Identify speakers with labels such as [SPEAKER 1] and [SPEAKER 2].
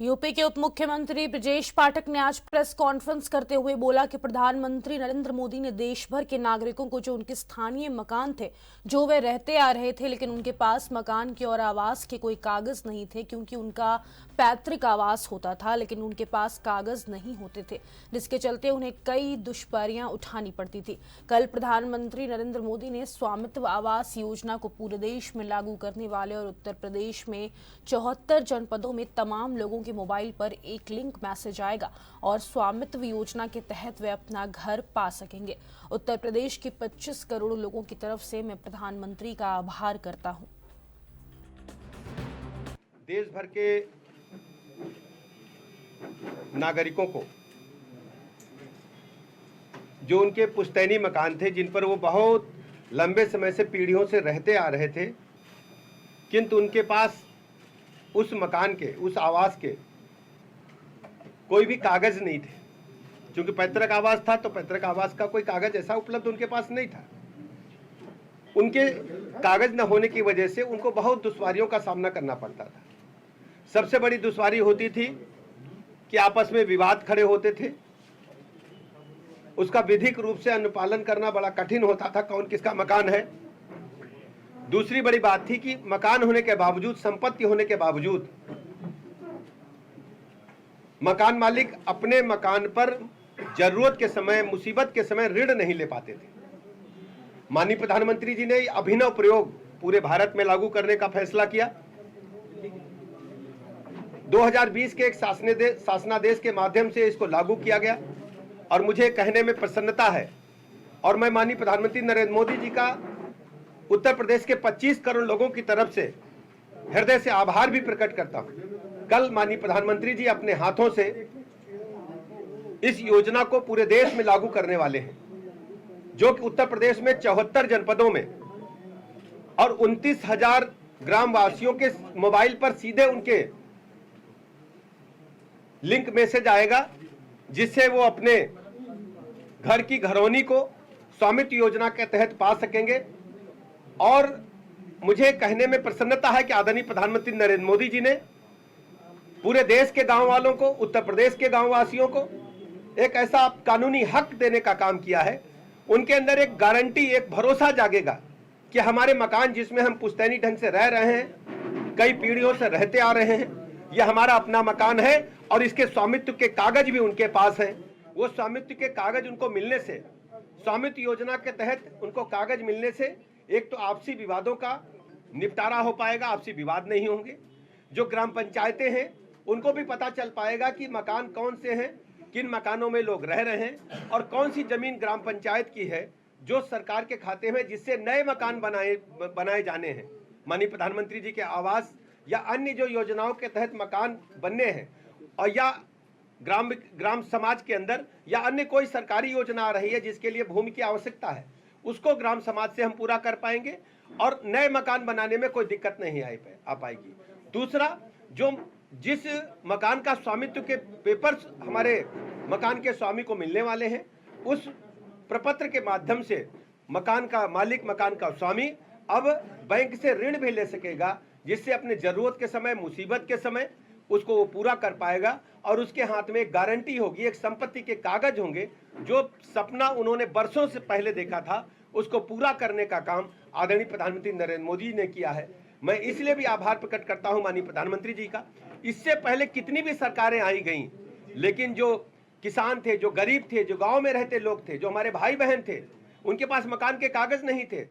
[SPEAKER 1] UP के उप मुख्यमंत्री ब्रजेश पाठक ने आज प्रेस कॉन्फ्रेंस करते हुए बोला कि प्रधानमंत्री नरेंद्र मोदी ने देश भर के नागरिकों को जो उनके स्थानीय मकान थे, जो वे रहते आ रहे थे, लेकिन उनके पास मकान के और आवास के कोई कागज नहीं थे, क्योंकि उनका पैतृक आवास होता था लेकिन उनके पास कागज नहीं होते थे, जिसके चलते उन्हें कई दुश्वारियां उठानी पड़ती थी। कल प्रधानमंत्री नरेंद्र मोदी ने स्वामित्व आवास योजना को पूरे देश में लागू करने वाले और उत्तर प्रदेश में 74 जनपदों में तमाम लोगों के मोबाइल पर एक लिंक मैसेज आएगा और स्वामित्व योजना के तहत वे अपना घर पा सकेंगे। उत्तर प्रदेश के 25 करोड़ लोगों की तरफ से मैं प्रधानमंत्री का आभार करता हूं।
[SPEAKER 2] देश भर के नागरिकों को जो उनके पुश्तैनी मकान थे, जिन पर वो बहुत लंबे समय से पीढ़ियों से रहते आ रहे थे, किंतु उनके पास उस मकान के, उस आवास के कोई भी कागज नहीं थे। क्योंकि पैतृक आवास था तो पैतृक आवास का कोई कागज ऐसा उपलब्ध उनके पास नहीं था। उनके कागज न होने की वजह से उनको बहुत दुश्वारियों का सामना करना पड़ता था। सबसे बड़ी दुश्वारी होती थी कि आपस में विवाद खड़े होते थे, उसका विधिक रूप से अनुपालन करना बड़ा कठिन होता था, कौन किसका मकान है। दूसरी बड़ी बात थी कि मकान होने के बावजूद, संपत्ति होने के बावजूद मकान मालिक अपने मकान पर जरूरत के समय, मुसीबत के समय ऋण नहीं ले पाते थे। माननीय प्रधानमंत्री जी ने अभिनव प्रयोग पूरे भारत में लागू करने का फैसला किया। 2020 के एक शासनादेश के माध्यम से इसको लागू किया गया और मुझे कहने में प्रसन्नता है और मैं माननीय प्रधानमंत्री नरेंद्र मोदी जी का उत्तर प्रदेश के 25 करोड़ लोगों की तरफ से हृदय से आभार भी प्रकट करता हूं। कल माननीय प्रधानमंत्री जी अपने हाथों से इस योजना को पूरे देश में लागू करने वाले हैं, जो कि उत्तर प्रदेश में 74 जनपदों में और 29,000 ग्रामवासियों के मोबाइल पर सीधे उनके लिंक मैसेज आएगा, जिससे वो अपने घर की घरौनी को स्वामित्व योजना के तहत पा सकेंगे। और मुझे कहने में प्रसन्नता है कि आदरणीय प्रधानमंत्री नरेंद्र मोदी जी ने पूरे देश के गांव वालों को, उत्तर प्रदेश के गांव वासियों को एक ऐसा कानूनी हक देने का काम किया है। उनके अंदर एक गारंटी, एक भरोसा जागेगा कि हमारे मकान जिसमें हम पुश्तैनी ढंग से रह रहे हैं, कई पीढ़ियों से रहते आ रहे हैं, यह हमारा अपना मकान है और इसके स्वामित्व के कागज भी उनके पास हैं। वो स्वामित्व के कागज उनको मिलने से, स्वामित्व योजना के तहत उनको कागज मिलने से एक तो आपसी विवादों का निपटारा हो पाएगा, आपसी विवाद नहीं होंगे। जो ग्राम पंचायतें हैं उनको भी पता चल पाएगा कि मकान कौन से हैं, किन मकानों में लोग रह रहे हैं और कौन सी जमीन ग्राम पंचायत की है जो सरकार के खाते में, जिससे नए मकान बनाए जाने हैं। माननीय प्रधानमंत्री जी के आवास या अन्य जो योजनाओं के तहत मकान बनने हैं, और या ग्राम समाज के अंदर या अन्य कोई सरकारी योजना आ रही है जिसके लिए भूमि की आवश्यकता है, उसको ग्राम समाज से हम पूरा कर पाएंगे और नए मकान बनाने में कोई दिक्कत नहीं आ पाएगी। दूसरा, जो जिस मकान का स्वामित्व के पेपर्स हमारे मकान के स्वामी को मिलने वाले हैं, उस प्रपत्र के माध्यम से मकान का मालिक, मकान का स्वामी अब बैंक से ऋण भी ले सकेगा, जिससे अपने जरूरत के समय, मुसीबत के समय उसको वो पूरा कर पाएगा और उसके हाथ में एक गारंटी होगी, एक संपत्ति के कागज होंगे। जो सपना उन्होंने बरसों से पहले देखा था, उसको पूरा करने का काम आदरणीय प्रधानमंत्री नरेंद्र मोदी ने किया है। मैं इसलिए भी आभार प्रकट करता हूं माननीय प्रधानमंत्री जी का। इससे पहले कितनी भी सरकारें आई गईं, लेकिन जो किसान थे, जो गरीब थे, जो गांव में रहते लोग थे, जो हमारे भाई बहन थे, उनके पास मकान के कागज नहीं थे।